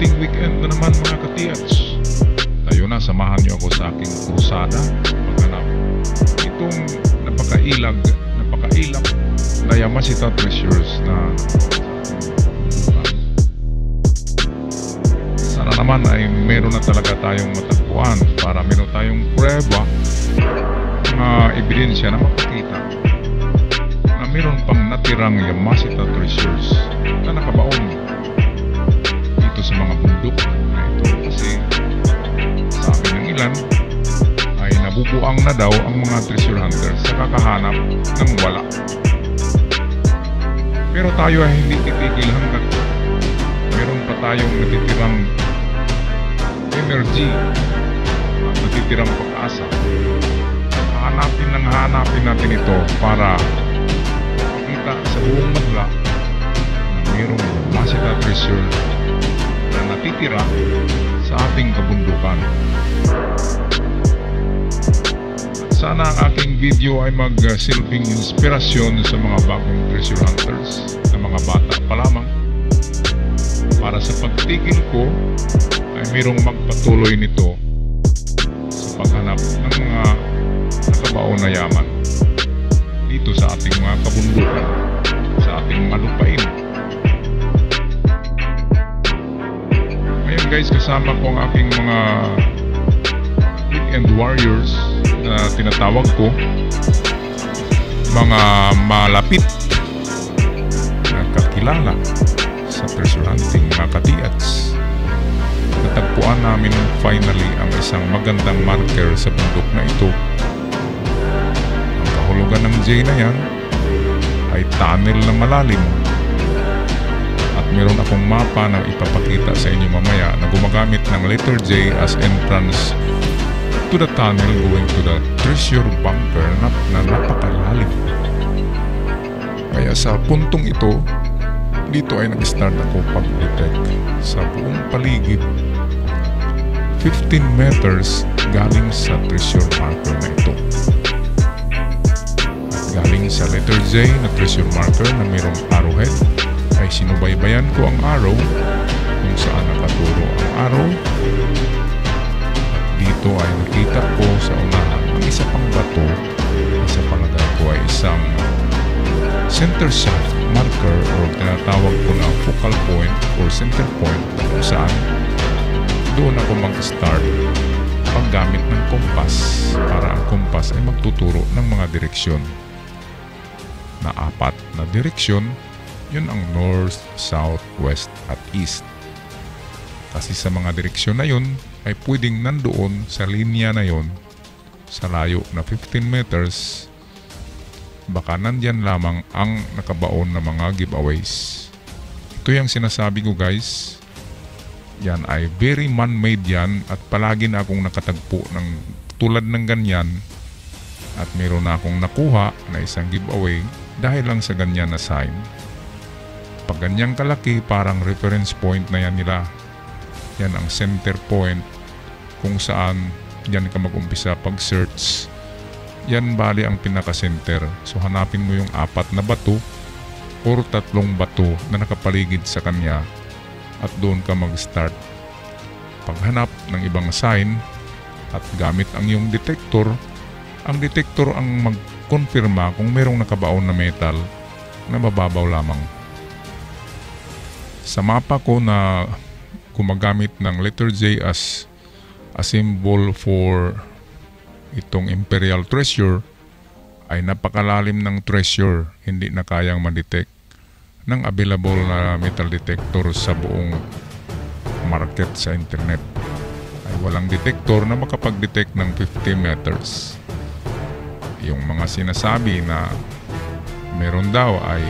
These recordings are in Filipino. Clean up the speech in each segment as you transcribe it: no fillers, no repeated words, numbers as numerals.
happy weekend na naman mga katiats. Tayo na, samahan niyo ako sa aking krusada paghanap itong napakailap na Yamashita treasures na sana naman ay meron na talaga tayong matagpuan para meron tayong prueba, mga ebidensya na makikita na meron pang natirang Yamashita treasures na nakabaon dito sa mga bundok na ito, kasi sabi ng ilan ay nabubuang na daw ang mga treasure hunters sa kakahanap ng wala. Pero tayo ay hindi titigil hanggat meron pa tayong natitirang energy at natitirang pag-asa. Hanapin natin ito para makita sa buong madla na mayroong Yamashita treasure na natitira sa ating kabundukan. Sana ang aking video ay mag-silbing inspirasyon sa mga bagong treasure hunters na mga bata pa lamang, para sa pagtigil ko ay mayroong magpatuloy nito sa paghanap ng mga nakabaon na yaman dito sa ating mga kabundukan, sa ating malupain. Ngayon guys, kasama ko ang aking mga weekend warriors na tinatawag ko, mga malapit na kakilala sa treasure hunting, mga katiats. Natagpuan namin finally ang isang magandang marker sa bundok na ito. Ang kahulugan ng J na yan ay tunnel na malalim, at meron akong mapa na ipapakita sa inyo mamaya na gumagamit ng letter J as entrance to the tunnel going to the treasure bunker na napakalalim. Kaya sa puntong ito, dito ay nag-start ako pag-detect sa buong paligid 15 meters galing sa treasure marker na ito. At galing sa letter J na treasure marker na mayroong arrowhead ay sinubaybayan ko ang arrow kung saan nakaturo ang arrow. Dito ay nakita ko sa unahan ang isa pang bato na sa palagay ko ay isang center shaft marker o tinatawag ko na focal point or center point, kung saan doon ako mag-start paggamit ng kompas, para ang kompas ay magtuturo ng mga direksyon na 4 na direksyon. Yun ang north, south, west at east. Kasi sa mga direksyon na yun ay pwedeng nandoon sa linya na yon sa layo na 15 meters, baka nandyan lamang ang nakabaon na mga giveaways. Ito yung sinasabi ko guys, yan ay very man-made yan, at palagi na akong nakatagpo ng tulad ng ganyan, at meron na akong nakuha na isang giveaway dahil lang sa ganyan na sign. Pag ganyang kalaki, parang reference point na yan nila. Yan ang center point kung saan yan ka mag-umpisa pag-search. Yan bali ang pinaka-center. So hanapin mo yung 4 na bato or 3 bato na nakapaligid sa kanya, at doon ka mag-start paghanap ng ibang sign, at gamit ang iyong detector. Ang detector ang mag-confirma kung merong nakabaon na metal na mababaw lamang. Sa mapa ko na gumagamit ng letter J as a symbol for itong Imperial Treasure, ay napakalalim ng treasure, hindi na kayang ma-detect ng available na metal detector sa buong market sa internet. Ay walang detector na makapag-detect ng 50 meters. Yung mga sinasabi na meron daw ay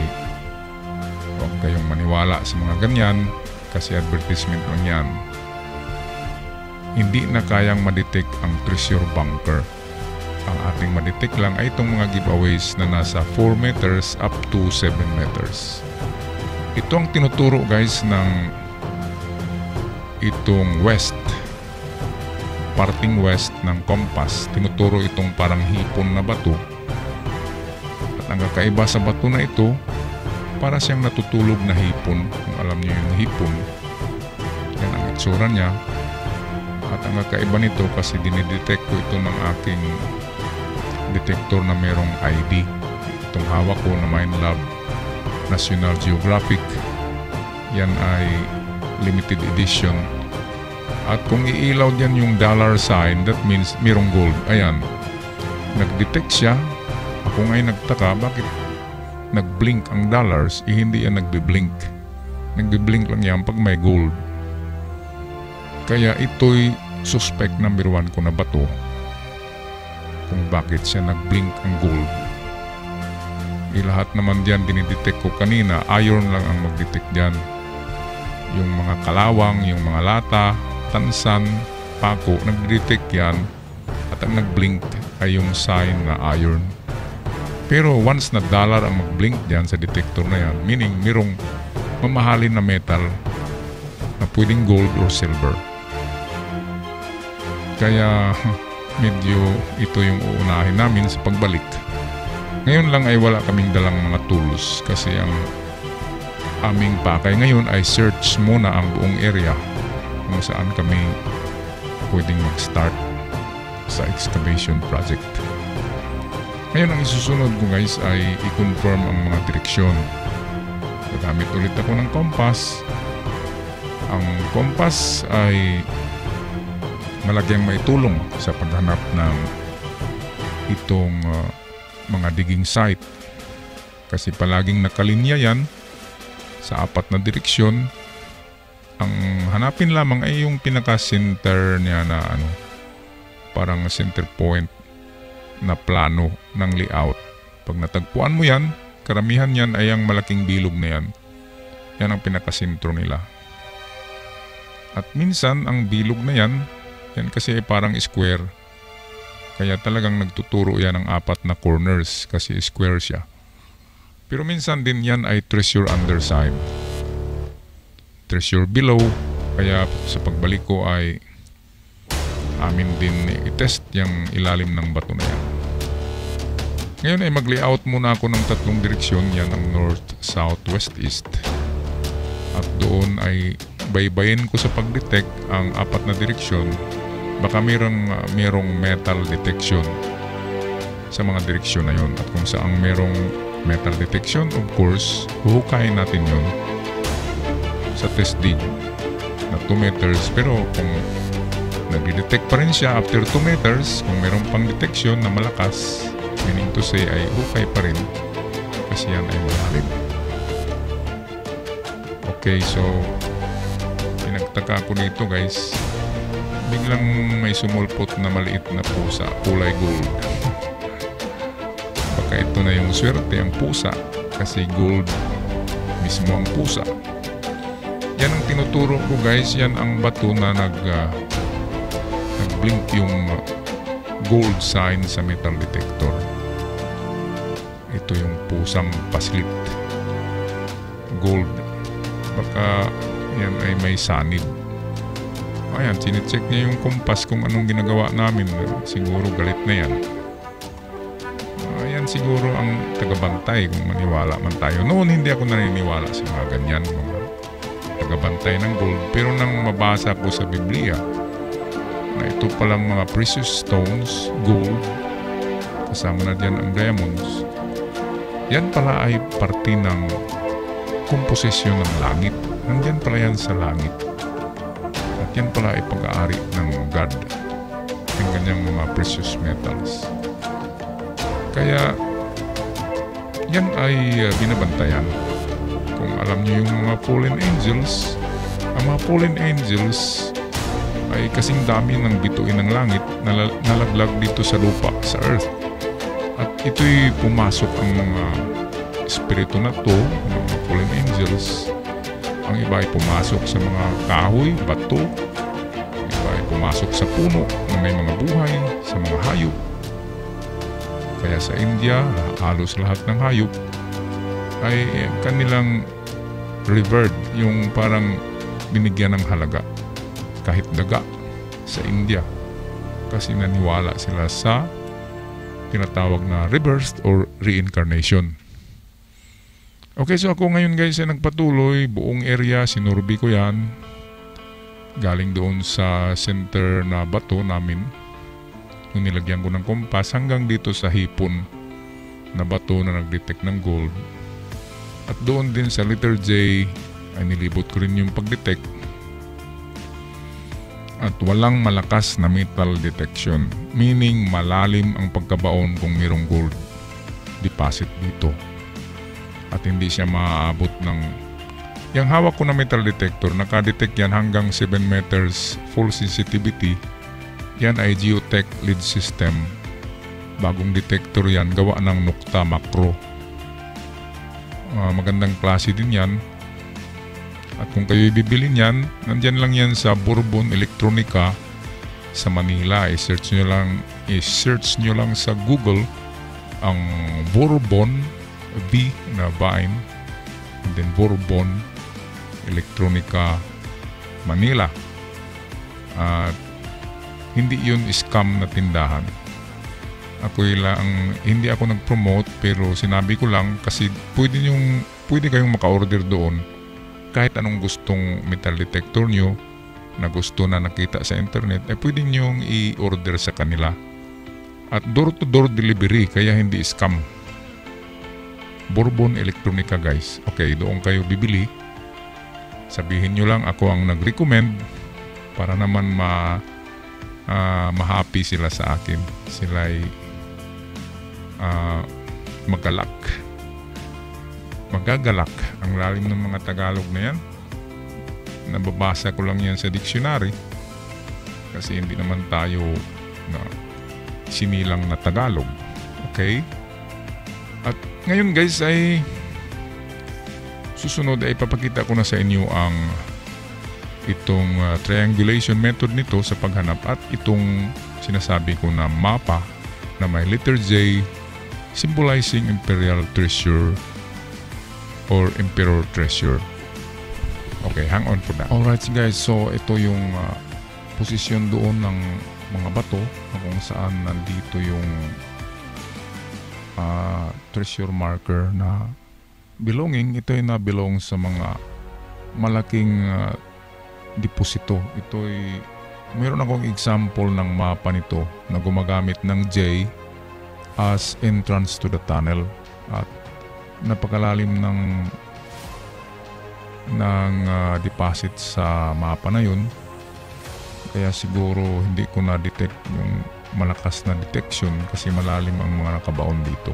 huwag kayong maniwala sa mga ganyan, kasi advertisement lang yan. Hindi na kayang ma-detect ang treasure bunker. Ang ating ma-detect lang ay itong mga giveaways na nasa 4 meters up to 7 meters. Ito ang tinuturo guys ng itong west, parting west ng compass. Tinuturo itong parang hipon na bato, at ang kakaiba sa bato na ito, para siyang natutulog na hipon. Kung alam niyo yung hipon, yan ang itsura niya. At ang kakaiba nito kasi dinidetect ko ito ng aking detector na merong ID. Itong hawak ko na Minelab National Geographic. Yan ay limited edition. At kung iilaw dyan yung dollar sign, that means merong gold. Ayan, nag-detect siya. Ako ngay nagtaka, bakit nag-blink ang dollars? Hindi yan nagbe-blink. Nagbe-blink lang yan pag may gold. Kaya ito'y suspect number 1 ko na bato kung bakit siya nag-blink ang gold. Lahat naman diyan dinidetect ko kanina, iron lang ang mag-detect diyan. Yung mga kalawang, yung mga lata, tansan, pako, nag-detect yan. At ang nag-blink ay yung sign na iron. Pero once na dollar ang mag-blink diyan sa detector na yan, meaning merong mamahalin na metal na pwedeng gold or silver. Kaya medyo ito yung uunahin namin sa pagbalik. Ngayon lang ay wala kaming dalang mga tools kasi ang aming pakay ngayon ay search muna ang buong area kung saan kami pwedeng mag-start sa excavation project. Ngayon ang isusunod ko guys ay i-confirm ang mga direksyon. Gagamit ulit ako ng compass. Ang compass ay malaking maitulong sa paghanap ng itong mga digging site kasi palaging nakalinya yan sa 4 na direksyon. Ang hanapin lamang ay yung pinaka-center niya na parang center point na plano ng layout. Pag natagpuan mo yan, karamihan yan ay ang malaking bilog na yan. Yan ang pinaka-sentro nila. At minsan ang bilog na yan kasi ay parang square. Kaya talagang nagtuturo yan ng 4 na corners kasi square siya. Pero minsan din yan ay treasure underside. Treasure below. Kaya sa pagbalik ko ay amin din i-test yung ilalim ng bato na yan. Ngayon ay mag-layout muna ako ng 3 direksyon. Yan ang north, south, west, east. At doon ay baybayin ko sa pag-detect ang 4 na direksyon. Baka merong metal detection sa mga direksyon na yon. At kung saan merong metal detection, of course, huhukayin natin yon sa test dig na 2 meters. Pero kung nag-detect pa rin siya after 2 meters, kung merong pang detection na malakas, meaning to say ay hukay pa rin kasi yan ay malalim. Okay, so pinagtaka ko nito guys, biglang may sumulpot na maliit na pusa, kulay gold. Baka ito na yung swerte ang pusa kasi gold mismo ang pusa. Yan ang tinuturo ko guys, yan ang bato na nag-blink yung gold sign sa metal detector. Ito yung pusang paslit. Gold. Baka yan ay may sanib. Ayan, sinicheck niya yung compass kung anong ginagawa namin. Siguro galit na yan. Ayan siguro ang tagabantay kung maniwala man tayo. Noon hindi ako naniniwala sa mga ganyan, mga tagabantay ng gold. Pero nang mabasa ko sa Biblia na ito palang mga precious stones, gold, kasama na dyan ang diamonds, yan pala ay parte ng komposisyon ng langit. Nandyan pala yan sa langit. Yan pala ay pag-aari ng God, yung ganyang mga precious metals. Kaya yan ay binabantayan. Kung alam niyo yung mga fallen angels, ang mga fallen angels ay kasing dami ng bituin ng langit na nalaglag dito sa lupa, sa earth. At ito'y pumasok ang mga espiritu na to, mga fallen angels. Ang iba ay pumasok sa mga kahoy, bato. Ang iba ay pumasok sa puno na may mga buhay, sa mga hayop. Kaya sa India, halos lahat ng hayop ay kanilang revered, yung parang binigyan ng halaga. Kahit daga sa India. Kasi naniwala sila sa tinatawag na rebirth or reincarnation. Okay, so ako ngayon guys ay nagpatuloy, buong area, sinurvey ko yan. galing doon sa center na bato namin, yung nilagyan ko ng kompas, hanggang dito sa hipon na bato na nag-detect ng gold. At doon din sa letter J ay nilibot ko rin yung pag-detect. At walang malakas na metal detection, meaning malalim ang pagkabaon kung mayroong gold deposit dito. At hindi siya maaabot ng... Yung hawak ko na metal detector, nakadetect yan hanggang 7 meters full sensitivity. Yan ay Geotech lead system. Bagong detector yan, gawa ng Nokta Macro. Magandang klase din yan. At kung kayo bibili niyan, nandyan lang yan sa Bourbon Electronica sa Manila. I-search nyo lang sa Google ang Bourbon B na Vine and then Bourbon Electronica Manila. At hindi yun scam na tindahan. Hindi ako nag-promote, pero sinabi ko lang kasi pwede kayong maka-order doon. Kahit anong gustong metal detector nyo na gusto na nakita sa internet, ay pwede nyo i-order sa kanila. At door-to-door delivery, kaya hindi scam. Bourbon Electronica guys. Okay, doon kayo bibili. Sabihin nyo lang ako ang nag-recommend para naman ma-happy sila sa akin. Sila ay magagalak. Ang lalim ng mga Tagalog na yan. Nababasa ko lang yan sa dictionary kasi hindi naman tayo na sinilang na Tagalog. Okay? At ngayon guys ay susunod ay papakita ko na sa inyo ang itong triangulation method nito sa paghanap at itong sinasabi ko na mapa na may letter J symbolizing Imperial Treasure or Emperor Treasure. Okay, hang on for that. Alright guys, so ito yung posisyon doon ng mga bato kung saan nandito yung treasure marker na belonging. Ito ay na-belong sa mga malaking deposito. Ito ay mayroon akong example ng mapa nito na gumagamit ng J as entrance to the tunnel at napakalalim ng deposit sa mapa na yun, kaya siguro hindi ko na-detect yung malakas na detection kasi malalim ang mga nakabaon dito.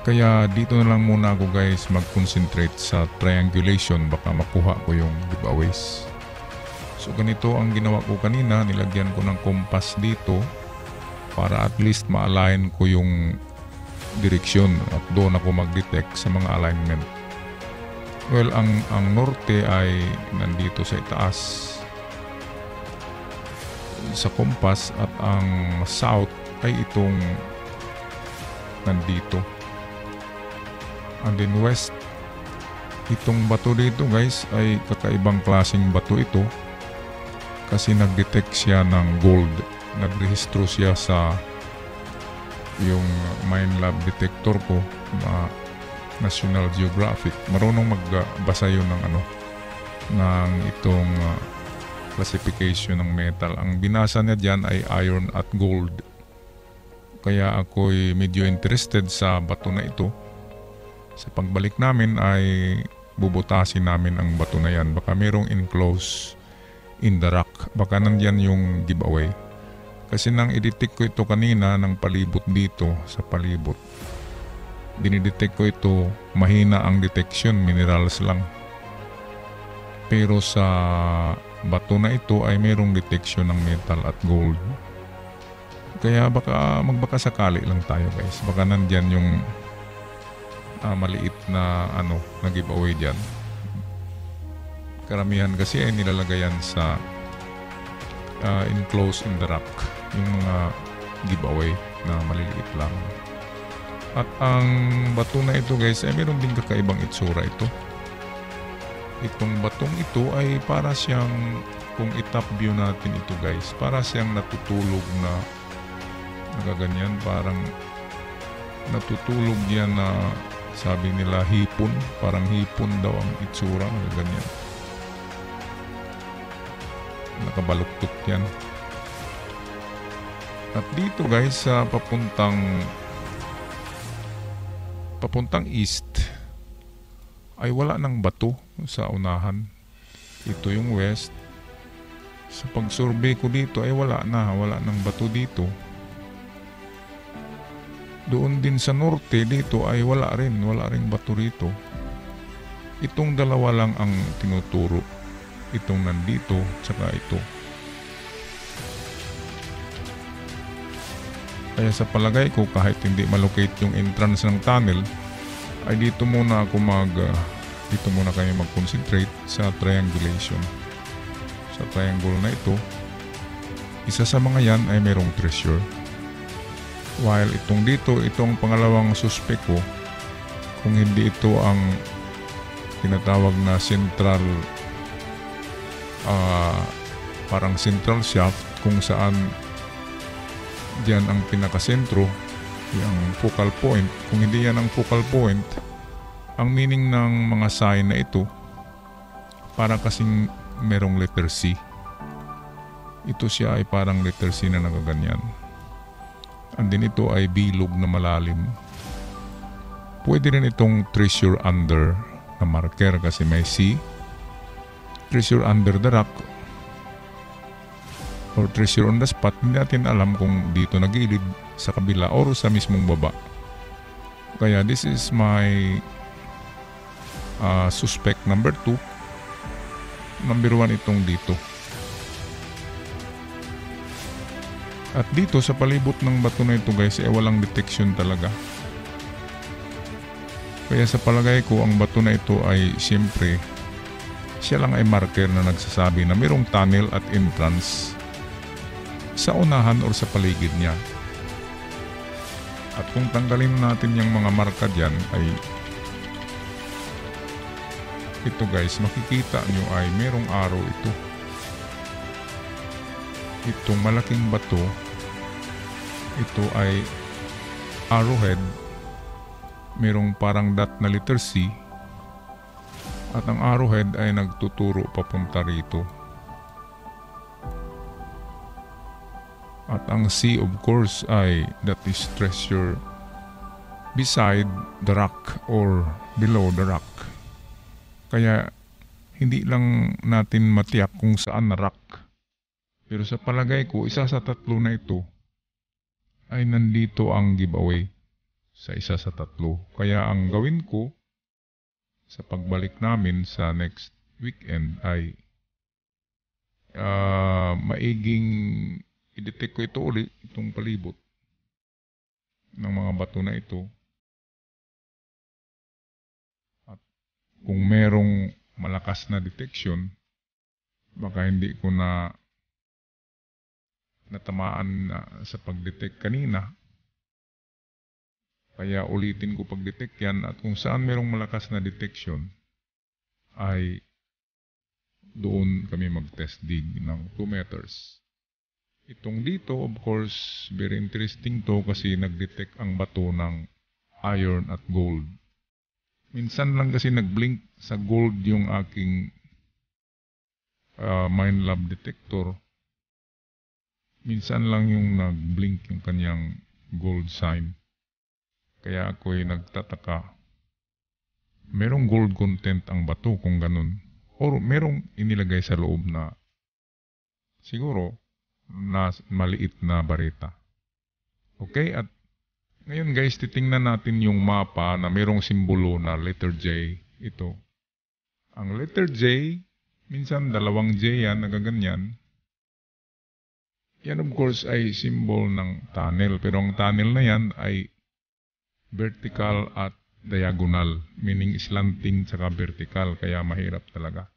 Kaya dito na lang muna ako guys mag-concentrate sa triangulation, baka makuha ko yung giveaways. So ganito ang ginawa ko kanina, nilagyan ko ng compass dito para at least ma-align ko yung direksyon at doon ako mag-detect sa mga alignment. Well, ang norte ay nandito sa itaas sa compass at ang south ay itong nandito. And then west, itong bato dito guys ay kakaibang klaseng bato ito kasi nag-detect siya ng gold. Nagrehistro siya sa yung Minelab detector ko na National Geographic. Marunong magbasa yun ng itong classification ng metal. Ang binasa niya dyan ay iron at gold. Kaya ako'y medyo interested sa bato na ito. Sa pagbalik namin ay bubutasin namin ang bato na yan. Baka merong enclosed in the rock. Baka nandyan yung giveaway. Kasi nang i-detect ko ito kanina ng palibot dito sa palibot, dinidetect ko ito, mahina ang detection, minerals lang. Pero sa bato na ito ay mayroong detection ng metal at gold. Kaya baka magbakasakali lang tayo guys. Baka nandyan yung maliit na na giveaway dyan. Karamihan kasi ay nilalagayan sa enclosed in the rock, yung mga giveaway na maliliit lang. At ang bato na ito guys ay meron din kakaibang itsura ito. Itong batong ito ay para siyang, kung i-top view natin ito guys, para siyang natutulog na nagaganyan, parang natutulog yan na sabi nila hipon, parang hipon daw ang itsura, nagaganyan. nakabaluktot yan. At dito guys sa papuntang east ay wala ng bato sa unahan. Ito yung west. Sa pag-survey ko dito ay wala ng bato dito. Doon din sa norte dito ay wala ring bato rito. Itong dalawa lang ang tinuturo. Itong nandito tsaka ito. Kaya sa palagay ko kahit hindi malocate yung entrance ng tunnel ay dito muna kayo mag-concentrate sa triangulation. Sa triangle na ito, isa sa mga yan ay merong treasure. While itong pangalawang suspect ko, kung hindi ito ang tinatawag na central parang central shaft kung saan diyan ang pinakasentro, yung focal point. Kung hindi yan ang focal point, ang meaning ng mga sign na ito para kasing merong letter C. Ito siya ay parang letter C na nakaganyan. And then ito ay bilog na malalim. Pwede rin itong treasure under na marker kasi may C. Treasure under the rock or treasure on the spot. Hindi natin alam kung dito na gilid, sa kabila, or sa mismong baba. Kaya this is my suspect number 2. Number 1 itong dito. At dito sa palibot ng bato na ito guys ay walang detection talaga. Kaya sa palagay ko ang bato na ito ay siyempre siya lang ay marker na nagsasabi na mayroong tunnel at entrance sa unahan or sa paligid niya. At kung tanggalin natin yung mga marka dyan ay ito guys, makikita nyo ay merong arrow ito. Itong malaking bato, ito ay arrowhead. Merong parang dot na letter C. At ang arrowhead ay nagtuturo papunta rito. At ang C of course ay that is treasure beside the rock or below the rock. Kaya hindi lang natin matiyak kung saan na rock. Pero sa palagay ko, isa sa tatlo na ito ay nandito ang giveaway sa isa sa tatlo. Kaya ang gawin ko sa pagbalik namin sa next weekend ay maiging i-detect ko ito ulit, itong palibot ng mga bato na ito. At kung merong malakas na detection, baka hindi ko na natamaan na sa pag-detect kanina. Kaya ulitin ko pag-detect yan, at kung saan merong malakas na detection ay doon kami mag-test dig ng 2 meters. Itong dito, of course, very interesting to kasi nag-detect ang bato ng iron at gold. Minsan lang kasi nag-blink sa gold yung aking Minelab detector. Minsan lang yung nag-blink yung kanyang gold sign. Kaya ako ay nagtataka. Merong gold content ang bato kung ganun. Or merong inilagay sa loob na siguro na maliit na barita. Okay, at ngayon guys, titingnan natin yung mapa na mayroong simbolo na letter J. Ito. Ang letter J, minsan dalawang J yan, nagaganyan. Yan of course ay symbol ng tunnel. Pero ang tunnel na yan ay vertical at diagonal. Meaning slanting saka vertical. Kaya mahirap talaga.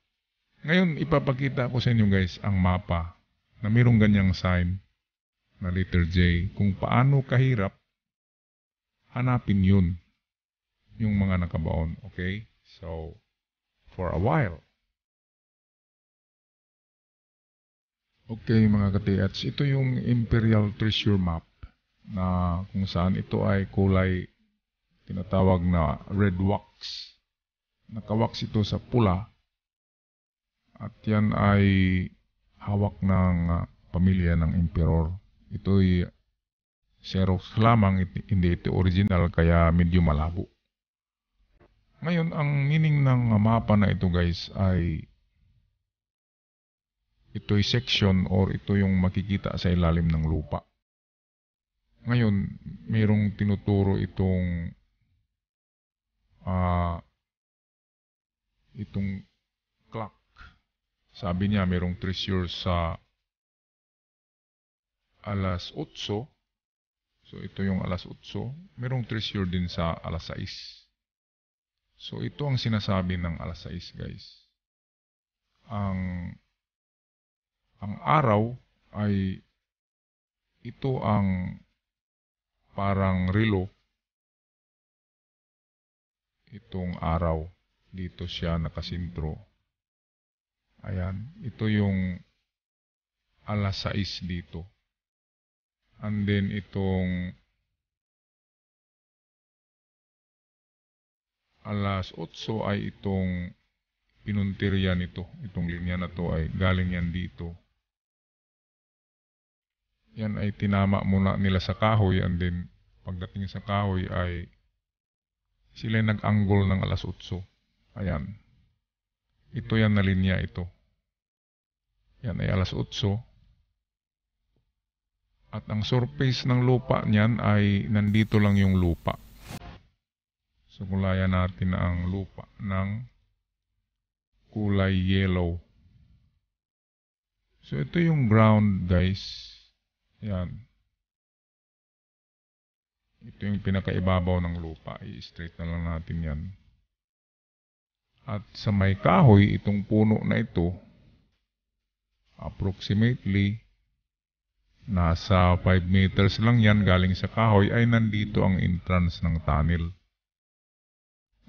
Ngayon, ipapakita ko sa inyo guys ang mapa na mayroong ganyang sign na letter J. Kung paano kahirap hanapin yun, yung mga nakabaon. Okay? So, for a while. Okay mga katiats, ito yung Imperial Treasure Map na kung saan ito ay kulay tinatawag na red wax. Nakawax ito sa pula at yan ay hawak ng pamilya ng emperor. Ito'y Xerox lamang, hindi ito original, kaya medyo malabo. Ngayon, ang meaning ng mapa na ito guys ay ito'y section or ito yung makikita sa ilalim ng lupa. Ngayon, mayroong tinuturo itong clock. Sabi niya mayroong treasure sa alas 8. So ito yung alas 8. Mayroong treasure din sa alas 6. So ito ang sinasabi ng alas 6 guys. Ang araw ay ito ang parang relo. Itong araw, dito siya nakasintro. Ayan, ito yung alas 6 dito. And then itong alas 8 ay itong pinuntirya nito. Itong linya na to ay galing yan dito. Yan ay tinama muna nila sa kahoy, and then pagdating sa kahoy ay sila nag-angle ng alas 8. Ayan. Ito yan na linya ito. Yan ay alas 8. At ang surface ng lupa niyan ay nandito lang yung lupa. So kulayan natin na ang lupa ng kulay yellow. So ito yung ground guys. Yan. Ito yung pinakaibabaw ng lupa. I-straight na lang natin yan. At sa may kahoy, itong puno na ito, approximately, nasa 5 meters lang yan galing sa kahoy, ay nandito ang entrance ng tunnel.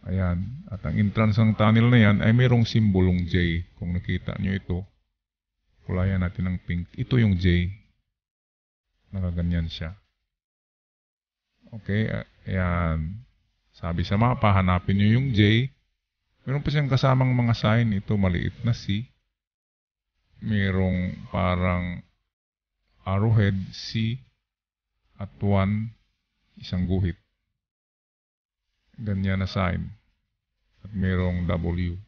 Ayan. At ang entrance ng tunnel na yan ay mayroong simbolong J. Kung nakita nyo ito, kulayan natin ng pink. Ito yung J. Nakaganyan siya. Okay, ayan. Sabi sa mapa, hanapin nyo yung J. Meron pa siyang kasamang mga sign. Ito, maliit na C. Merong parang arrowhead, C. At 1, isang guhit. Ganyan na sign. At merong W.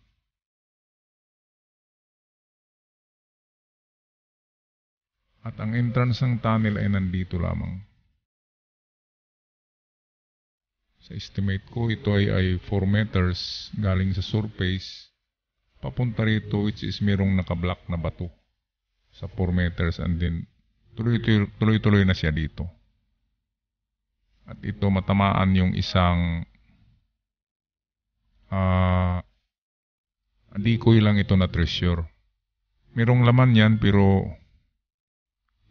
At ang entrance ng tunnel ay nandito lamang. Sa estimate ko, ito ay 4 meters galing sa surface papunta rito, which is merong nakablock na bato sa 4 meters, and then tuloy-tuloy na siya dito. At ito matamaan yung isang decoy lang ito na treasure. Merong laman yan pero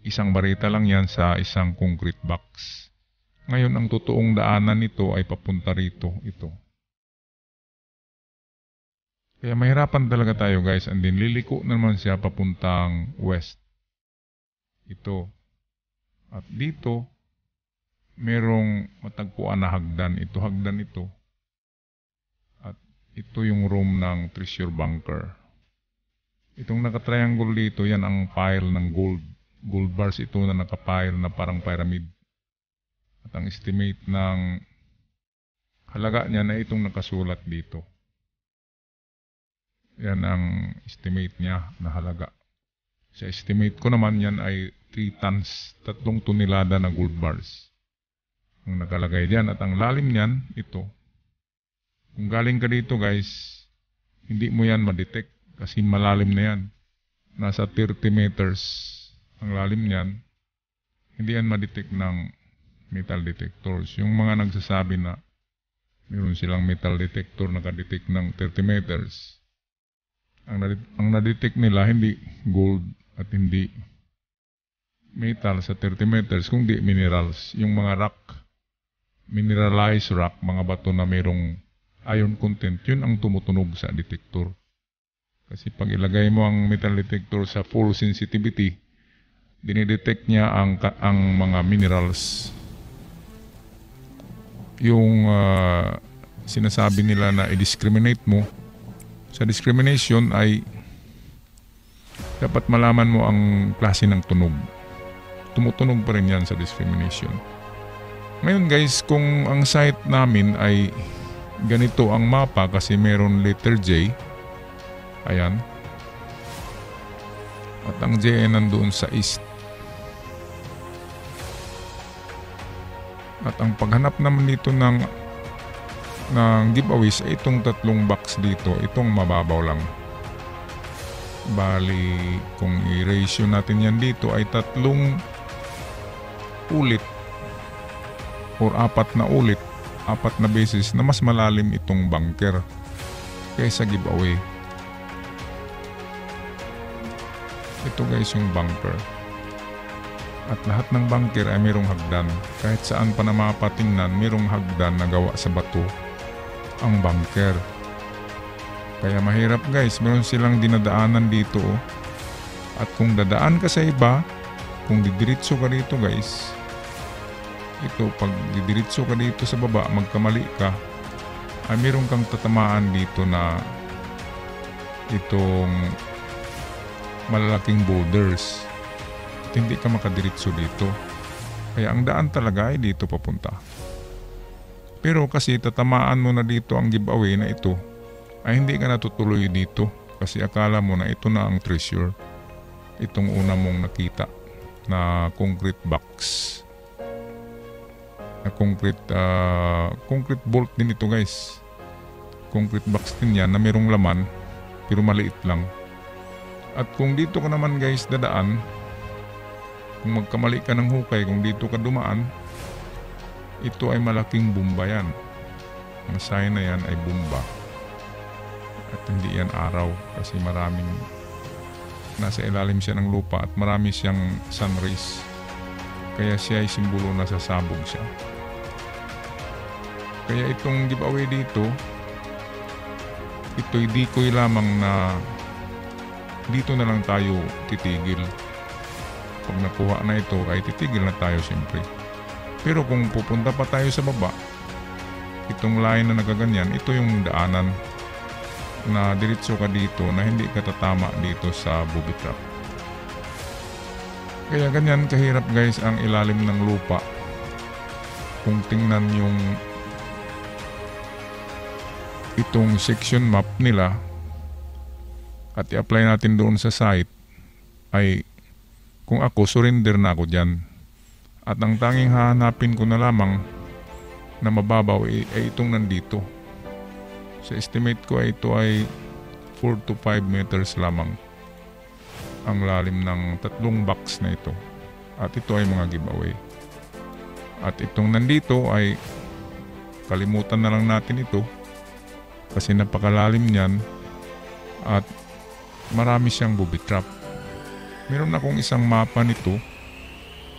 isang barita lang yan sa isang concrete box. Ngayon, ang totoong daanan nito ay papunta rito, ito. Kaya mahirapan talaga tayo guys, and then liliko naman siya papuntang west. Ito. At dito, merong matagpuan na hagdan. Ito, hagdan ito. At ito yung room ng treasure bunker. Itong nakatriangle dito, yan ang pile ng gold. Gold bars ito na nakapile na parang pyramid. At ang estimate ng halaga niya na itong nakasulat dito. Yan ang estimate niya na halaga. Sa estimate ko naman yan ay 3 tons, 3 tonelada na gold bars ang nakalagay diyan. At ang lalim niyan, ito. Kung galing ka dito guys, hindi mo yan ma-detect kasi malalim na yan. Nasa 30 meters ang lalim niyan. Hindi yan ma-detect ng metal detectors. Yung mga nagsasabi na meron silang metal detector nakadetect ng 30 meters. Ang na-detect nila hindi gold at hindi metal sa 30 meters, kundi minerals. Yung mga rock, mineralized rock, mga bato na mayroong iron content, yun ang tumutunog sa detector. Kasi pag ilagay mo ang metal detector sa full sensitivity, dinidetect niya ang mga minerals. Yung sinasabi nila na i-discriminate mo, sa discrimination ay dapat malaman mo ang klase ng tunog. Tumutunog pa rin yan sa discrimination. Ngayon guys, kung ang site namin ay ganito ang mapa kasi meron letter J, ayan, at ang J ay nandoon sa east. At ang paghanap naman dito ng giveaways ay itong tatlong box dito, itong mababaw lang. Bali, kung i-ratio natin yan dito ay 3 ulit or 4 na ulit, 4 na beses na mas malalim itong bunker kaysa giveaway. Ito guys yung bunker. At lahat ng bunker ay mayroong hagdan. Kahit saan pa na mapatingnan, mayroong hagdan na gawa sa bato ang bunker. Kaya mahirap guys, meron silang dinadaanan dito. At kung dadaan ka sa iba, kung didiritso ka dito guys, ito pag didiritso ka dito sa baba, magkamali ka, ay meron kang tatamaan dito na itong malalaking boulders. At hindi ka makadiritso dito. Kaya ang daan talaga ay dito papunta. Pero kasi tatamaan mo na dito ang giveaway na ito, ay hindi ka natutuloy dito kasi akala mo na ito na ang treasure. Itong una mong nakita na concrete box. Na concrete bolt din ito guys. Concrete box din yan na mayroong laman pero maliit lang. At kung dito ka naman guys dadaan, kung magkamali ka ng hukay, kung dito ka dumaan, ito ay malaking bomba yan. Ang sign na yan ay bomba. At hindi yan araw kasi maraming nasa ilalim siya ng lupa at marami siyang sun rays. Kaya siya ay simbolo na sasabog siya. Kaya itong giveaway dito, ito'y decoy lamang na dito na lang tayo titigil. Pag nakuha na ito ay titigil na tayo siyempre. Pero kung pupunta pa tayo sa baba, itong line na nagaganyan, ito yung daanan na diretso ka dito na hindi ka tatama dito sa booby trap. Kaya ganyan kahirap guys ang ilalim ng lupa. Kung tingnan yung itong section map nila at i-apply natin doon sa site, ay kung ako surrender na ako dyan. At ang tanging hahanapin ko na lamang na mababaw ay itong nandito. Sa estimate ko ay ito ay 4 to 5 meters lamang ang lalim ng 3 box na ito. At ito ay mga giveaway. At itong nandito ay kalimutan na lang natin ito kasi napakalalim niyan at marami siyang booby trap. Meron akong isang mapa nito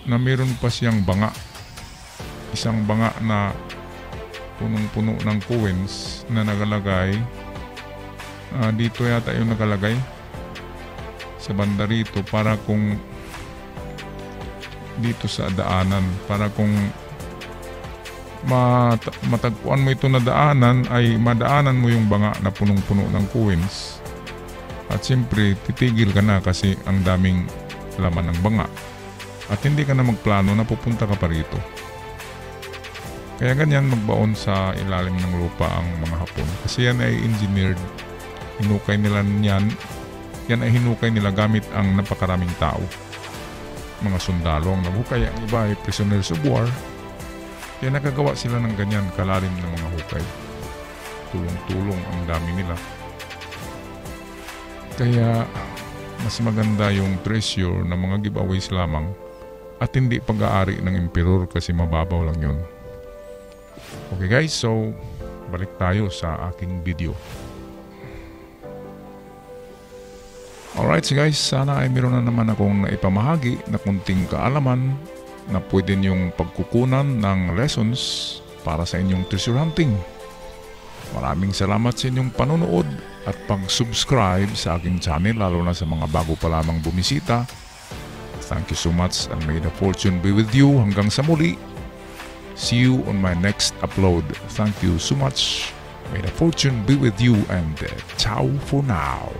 na meron pa siyang banga. Isang banga na punong-puno ng coins na nakalagay. Dito yata yung nakalagay sa banda rito para kung dito sa daanan, para kung matagpuan mo ito na daanan ay madaanan mo yung banga na punong-puno ng coins. At siyempre titigil ka na kasi ang daming laman ng banga at hindi ka na magplano na pupunta ka pa rito. Kaya ganyan magbaon sa ilalim ng lupa ang mga Hapon. Kasi yan ay engineered. Hinukay nila yan. Yan ay hinukay nila gamit ang napakaraming tao. Mga sundalo ang naghukay. Ang iba ay prisoners of war. Kaya nakagawa sila ng ganyan kalalim ng mga hukay. Tulong-tulong ang dami nila. Kaya mas maganda yung treasure ng mga giveaways lamang at hindi pag-aari ng emperor kasi mababaw lang yun. Okay guys, so balik tayo sa aking video. Alright guys, sana ay meron na naman akong naipamahagi na kunting kaalaman na pwede niyong pagkukunan ng lessons para sa inyong treasure hunting. Maraming salamat sa inyong panonood at pag-subscribe sa aking channel lalo na sa mga bago pa lamang bumisita. Thank you so much and may the fortune be with you hanggang sa muli. See you on my next upload. Thank you so much. May the fortune be with you and ciao for now.